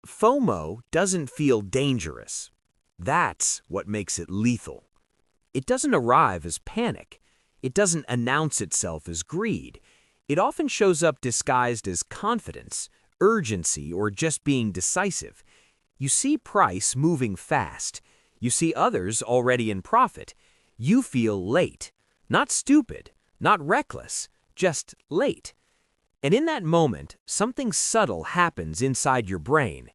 FOMO doesn't feel dangerous. That's what makes it lethal. It doesn't arrive as panic. It doesn't announce itself as greed. It often shows up disguised as confidence, urgency, or just being decisive. You see price moving fast. You see others already in profit. You feel late. Not stupid, not reckless, just late. And in that moment, something subtle happens inside your brain.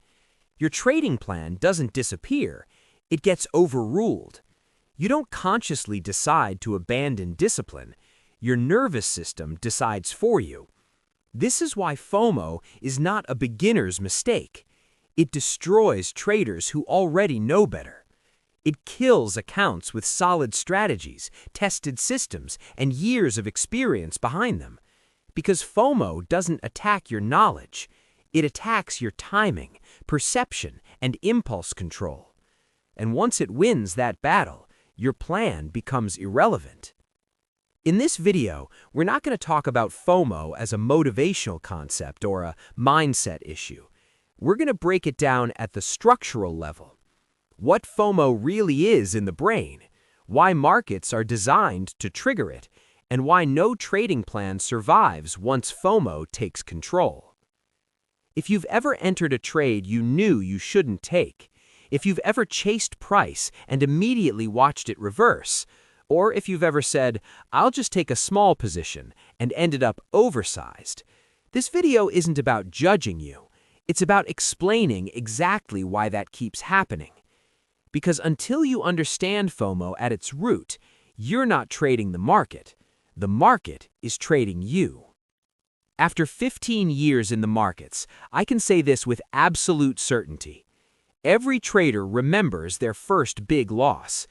Your trading plan doesn't disappear. It gets overruled. You don't consciously decide to abandon discipline. Your nervous system decides for you. This is why FOMO is not a beginner's mistake. It destroys traders who already know better. It kills accounts with solid strategies, tested systems, and years of experience behind them. Because FOMO doesn't attack your knowledge. It attacks your timing, perception, and impulse control. And once it wins that battle, your plan becomes irrelevant. In this video, we're not going to talk about FOMO as a motivational concept or a mindset issue. We're going to break it down at the structural level. What FOMO really is in the brain, why markets are designed to trigger it, and why no trading plan survives once FOMO takes control. If you've ever entered a trade you knew you shouldn't take, if you've ever chased price and immediately watched it reverse, or if you've ever said, "I'll just take a small position," and ended up oversized, this video isn't about judging you. It's about explaining exactly why that keeps happening. Because until you understand FOMO at its root, you're not trading the market. The market is trading you. After 15 years in the markets, I can say this with absolute certainty. Every trader remembers their first big loss.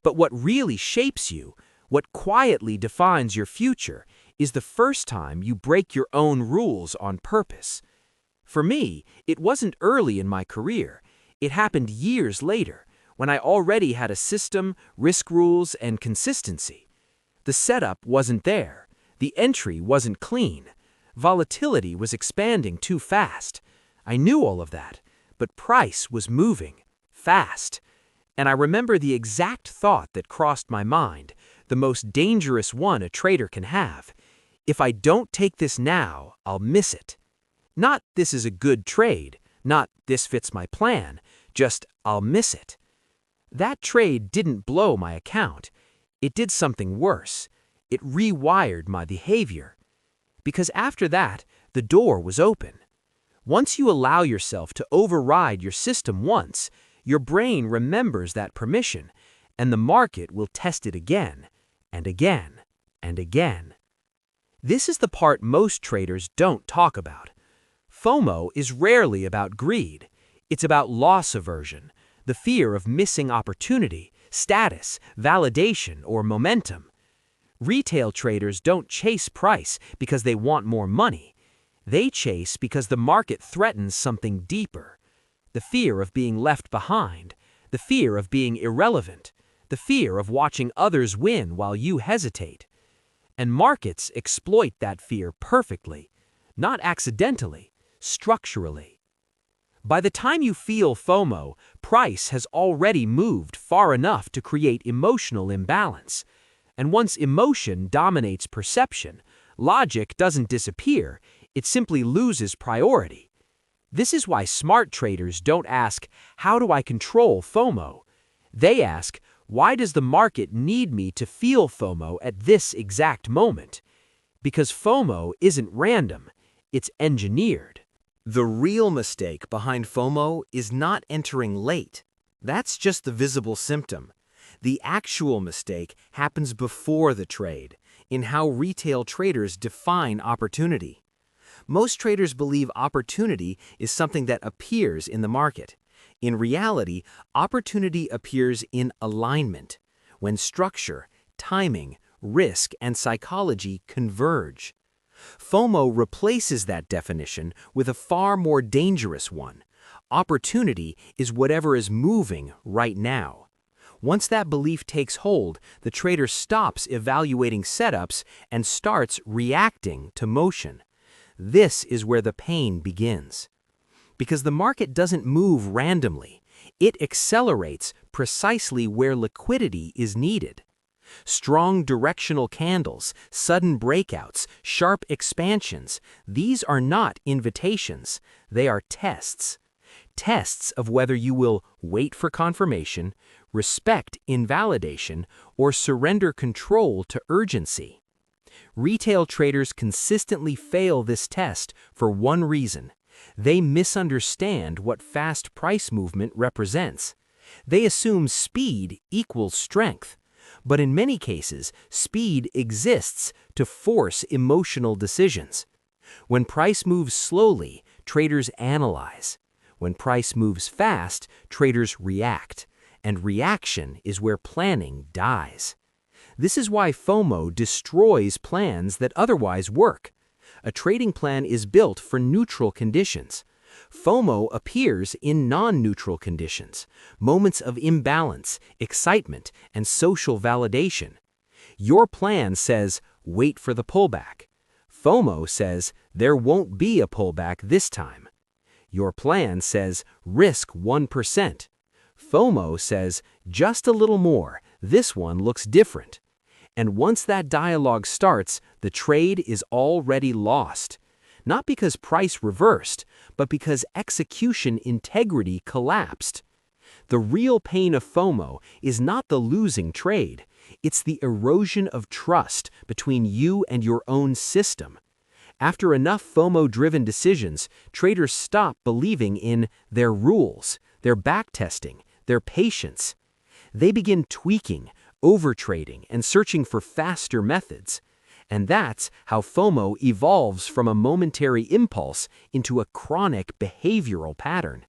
But what really shapes you, what quietly defines your future, is the first time you break your own rules on purpose. For me, it wasn't early in my career. It happened years later, when I already had a system, risk rules, and consistency. The setup wasn't there. The entry wasn't clean. Volatility was expanding too fast. I knew all of that, but price was moving fast. And I remember the exact thought that crossed my mind, the most dangerous one a trader can have. If I don't take this now, I'll miss it. Not "this is a good trade," not "this fits my plan," just "I'll miss it." That trade didn't blow my account. It did something worse. It rewired my behavior. Because after that, the door was open. Once you allow yourself to override your system once, your brain remembers that permission, and the market will test it again, and again, and again. This is the part most traders don't talk about. FOMO is rarely about greed. It's about loss aversion, the fear of missing opportunity, status, validation, or momentum. Retail traders don't chase price because they want more money. They chase because the market threatens something deeper. The fear of being left behind, the fear of being irrelevant, the fear of watching others win while you hesitate. And markets exploit that fear perfectly, not accidentally, structurally. By the time you feel FOMO, price has already moved far enough to create emotional imbalance. And once emotion dominates perception, logic doesn't disappear, it simply loses priority. This is why smart traders don't ask, "How do I control FOMO?" They ask, "Why does the market need me to feel FOMO at this exact moment?" Because FOMO isn't random, it's engineered. The real mistake behind FOMO is not entering late. That's just the visible symptom. The actual mistake happens before the trade, in how retail traders define opportunity. Most traders believe opportunity is something that appears in the market. In reality, opportunity appears in alignment, when structure, timing, risk, and psychology converge. FOMO replaces that definition with a far more dangerous one. Opportunity is whatever is moving right now. Once that belief takes hold, the trader stops evaluating setups and starts reacting to motion. This is where the pain begins. Because the market doesn't move randomly. It accelerates precisely where liquidity is needed. Strong directional candles, sudden breakouts, sharp expansions, these are not invitations, they are tests. Tests of whether you will wait for confirmation, respect invalidation, or surrender control to urgency. Retail traders consistently fail this test for one reason. They misunderstand what fast price movement represents. They assume speed equals strength. But in many cases, speed exists to force emotional decisions. When price moves slowly, traders analyze. When price moves fast, traders react. And reaction is where planning dies. This is why FOMO destroys plans that otherwise work. A trading plan is built for neutral conditions. FOMO appears in non-neutral conditions, moments of imbalance, excitement, and social validation. Your plan says, wait for the pullback. FOMO says, there won't be a pullback this time. Your plan says, risk 1%. FOMO says, just a little more, this one looks different. And once that dialogue starts, the trade is already lost. Not because price reversed, but because execution integrity collapsed. The real pain of FOMO is not the losing trade. It's the erosion of trust between you and your own system. After enough FOMO-driven decisions, traders stop believing in their rules, their backtesting, their patience. They begin tweaking, overtrading, and searching for faster methods. And that's how FOMO evolves from a momentary impulse into a chronic behavioral pattern.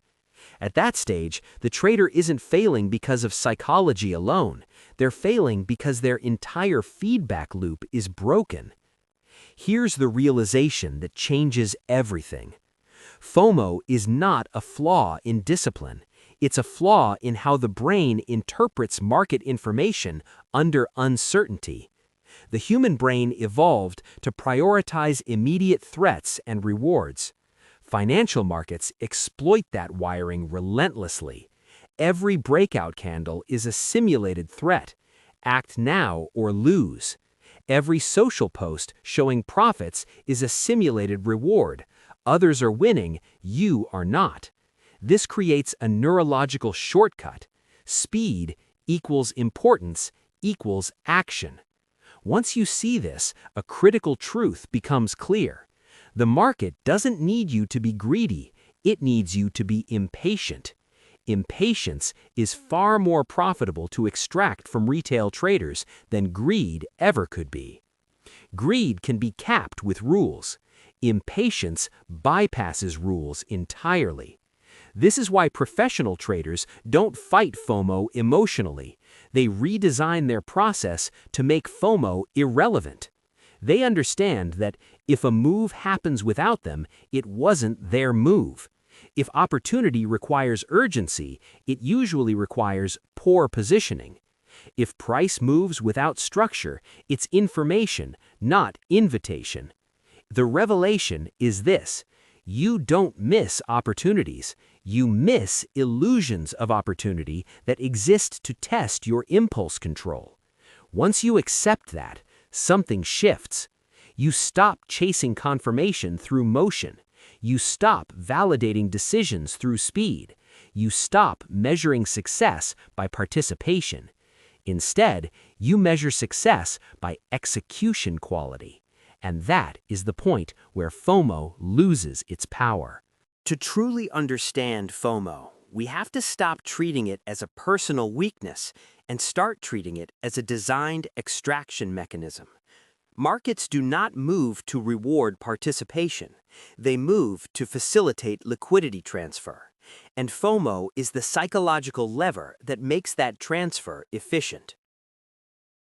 At that stage, the trader isn't failing because of psychology alone. They're failing because their entire feedback loop is broken. Here's the realization that changes everything. FOMO is not a flaw in discipline. It's a flaw in how the brain interprets market information under uncertainty. The human brain evolved to prioritize immediate threats and rewards. Financial markets exploit that wiring relentlessly. Every breakout candle is a simulated threat. Act now or lose. Every social post showing profits is a simulated reward. Others are winning, you are not. This creates a neurological shortcut. Speed equals importance equals action. Once you see this, a critical truth becomes clear. The market doesn't need you to be greedy, it needs you to be impatient. Impatience is far more profitable to extract from retail traders than greed ever could be. Greed can be capped with rules. Impatience bypasses rules entirely. This is why professional traders don't fight FOMO emotionally. They redesign their process to make FOMO irrelevant. They understand that if a move happens without them, it wasn't their move. If opportunity requires urgency, it usually requires poor positioning. If price moves without structure, it's information, not invitation. The revelation is this: you don't miss opportunities. You miss illusions of opportunity that exist to test your impulse control. Once you accept that, something shifts. You stop chasing confirmation through motion. You stop validating decisions through speed. You stop measuring success by participation. Instead, you measure success by execution quality. And that is the point where FOMO loses its power. To truly understand FOMO, we have to stop treating it as a personal weakness and start treating it as a designed extraction mechanism. Markets do not move to reward participation. They move to facilitate liquidity transfer. And FOMO is the psychological lever that makes that transfer efficient.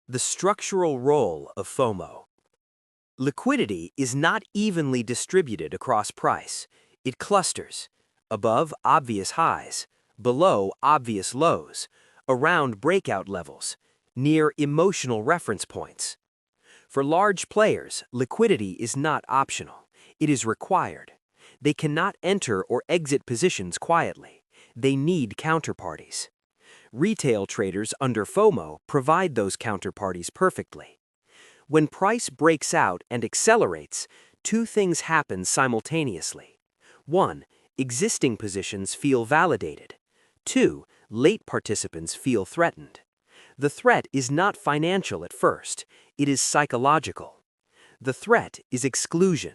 The structural role of FOMO. Liquidity is not evenly distributed across price. It clusters, above obvious highs, below obvious lows, around breakout levels, near emotional reference points. For large players, liquidity is not optional. It is required. They cannot enter or exit positions quietly. They need counterparties. Retail traders under FOMO provide those counterparties perfectly. When price breaks out and accelerates, two things happen simultaneously. 1. Existing positions feel validated. 2. Late participants feel threatened. The threat is not financial at first, it is psychological. The threat is exclusion,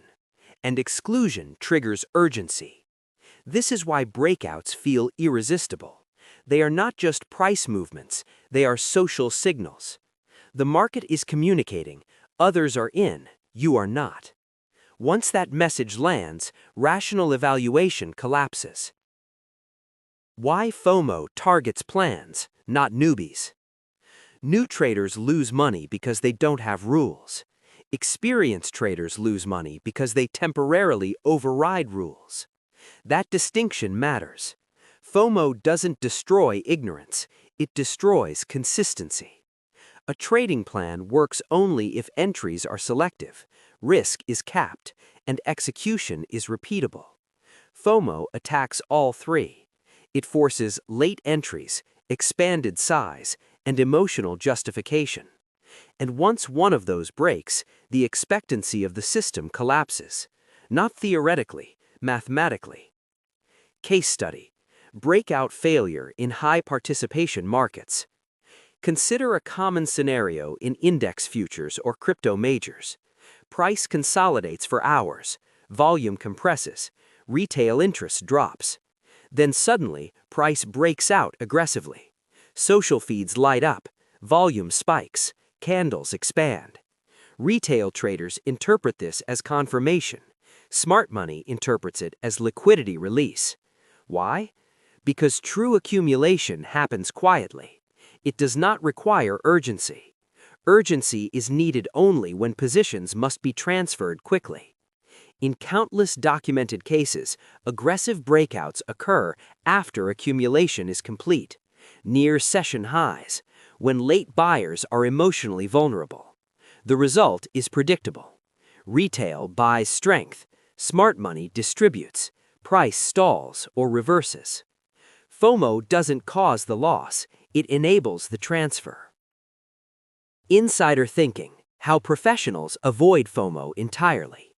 and exclusion triggers urgency. This is why breakouts feel irresistible. They are not just price movements, they are social signals. The market is communicating, others are in, you are not. Once that message lands, rational evaluation collapses. Why FOMO targets plans, not newbies. New traders lose money because they don't have rules. Experienced traders lose money because they temporarily override rules. That distinction matters. FOMO doesn't destroy ignorance, it destroys consistency. A trading plan works only if entries are selective, risk is capped, and execution is repeatable. FOMO attacks all three. It forces late entries, expanded size, and emotional justification. And once one of those breaks, the expectancy of the system collapses. Not theoretically, mathematically. Case study: breakout failure in high participation markets. Consider a common scenario in index futures or crypto majors. Price consolidates for hours, volume compresses, retail interest drops. Then suddenly, price breaks out aggressively. Social feeds light up, volume spikes, candles expand. Retail traders interpret this as confirmation. Smart money interprets it as liquidity release. Why? Because true accumulation happens quietly. It does not require urgency. Urgency is needed only when positions must be transferred quickly. In countless documented cases, aggressive breakouts occur after accumulation is complete, near session highs, when late buyers are emotionally vulnerable. The result is predictable. Retail buys strength, smart money distributes, price stalls or reverses. FOMO doesn't cause the loss, it enables the transfer. Insider thinking: how professionals avoid FOMO entirely.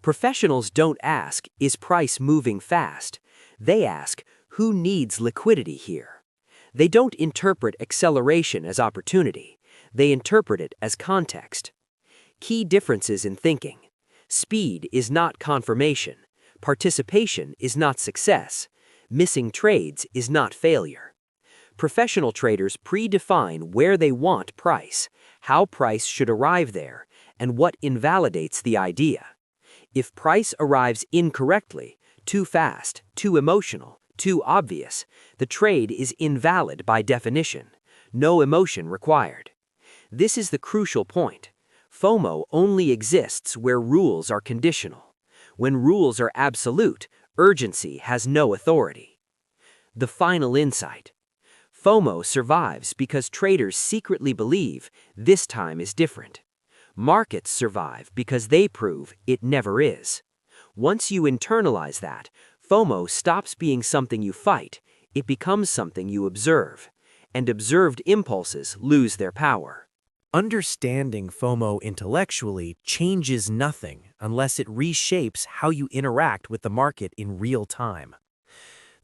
Professionals don't ask, is price moving fast? They ask, who needs liquidity here? They don't interpret acceleration as opportunity, they interpret it as context. Key differences in thinking: speed is not confirmation, participation is not success, missing trades is not failure. Professional traders predefine where they want price, how price should arrive there, and what invalidates the idea. If price arrives incorrectly, too fast, too emotional, too obvious, the trade is invalid by definition. No emotion required. This is the crucial point. FOMO only exists where rules are conditional. When rules are absolute, urgency has no authority. The final insight: FOMO survives because traders secretly believe this time is different. Markets survive because they prove it never is. Once you internalize that, FOMO stops being something you fight, it becomes something you observe, and observed impulses lose their power. Understanding FOMO intellectually changes nothing unless it reshapes how you interact with the market in real time.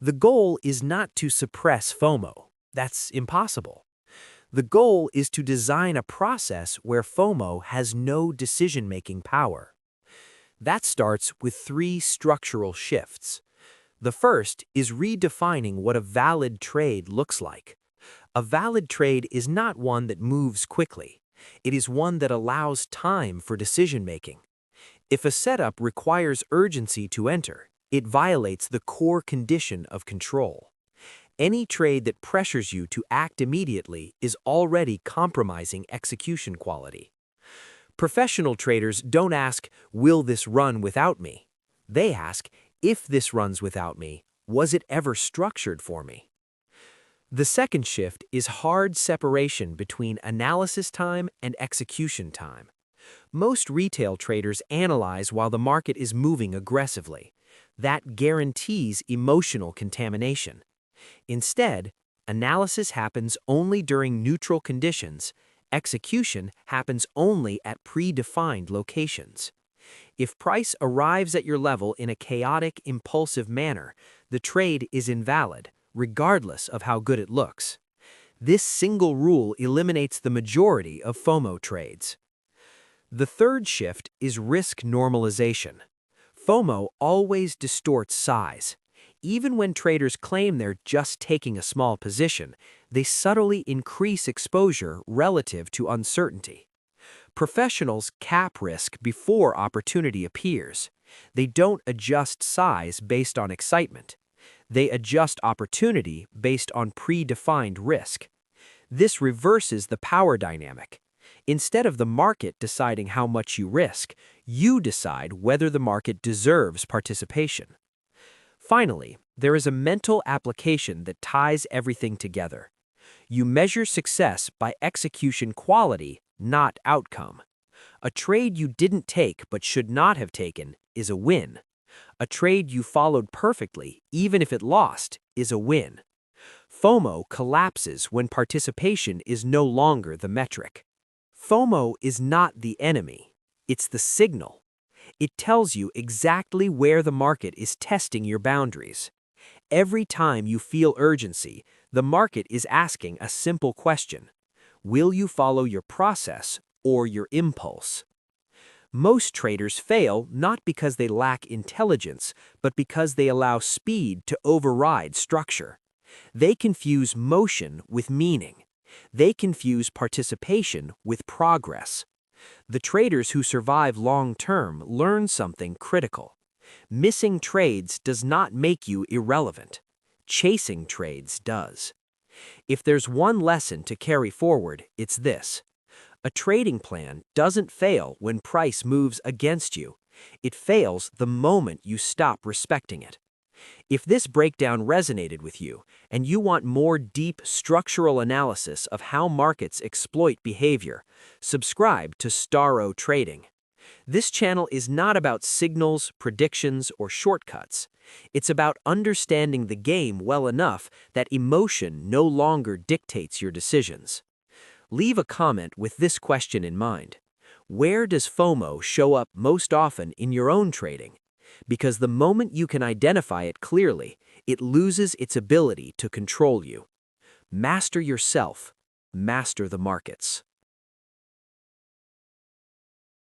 The goal is not to suppress FOMO. That's impossible. The goal is to design a process where FOMO has no decision-making power. That starts with 3 structural shifts. The first is redefining what a valid trade looks like. A valid trade is not one that moves quickly. It is one that allows time for decision-making. If a setup requires urgency to enter, it violates the core condition of control. Any trade that pressures you to act immediately is already compromising execution quality. Professional traders don't ask, will this run without me? They ask, if this runs without me, was it ever structured for me? The second shift is hard separation between analysis time and execution time. Most retail traders analyze while the market is moving aggressively. That guarantees emotional contamination. Instead, analysis happens only during neutral conditions. Execution happens only at predefined locations. If price arrives at your level in a chaotic, impulsive manner, the trade is invalid, regardless of how good it looks. This single rule eliminates the majority of FOMO trades. The third shift is risk normalization. FOMO always distorts size. Even when traders claim they're just taking a small position, they subtly increase exposure relative to uncertainty. Professionals cap risk before opportunity appears. They don't adjust size based on excitement. They adjust opportunity based on predefined risk. This reverses the power dynamic. Instead of the market deciding how much you risk, you decide whether the market deserves participation. Finally, there is a mental application that ties everything together. You measure success by execution quality, not outcome. A trade you didn't take but should not have taken is a win. A trade you followed perfectly, even if it lost, is a win. FOMO collapses when participation is no longer the metric. FOMO is not the enemy, it's the signal. It tells you exactly where the market is testing your boundaries. Every time you feel urgency, the market is asking a simple question: will you follow your process or your impulse? Most traders fail not because they lack intelligence, but because they allow speed to override structure. They confuse motion with meaning. They confuse participation with progress. The traders who survive long-term learn something critical. Missing trades does not make you irrelevant. Chasing trades does. If there's one lesson to carry forward, it's this: a trading plan doesn't fail when price moves against you. It fails the moment you stop respecting it. If this breakdown resonated with you, and you want more deep structural analysis of how markets exploit behavior, subscribe to Starro Trading. This channel is not about signals, predictions, or shortcuts. It's about understanding the game well enough that emotion no longer dictates your decisions. Leave a comment with this question in mind: where does FOMO show up most often in your own trading? Because the moment you can identify it clearly, it loses its ability to control you. Master yourself. Master the markets.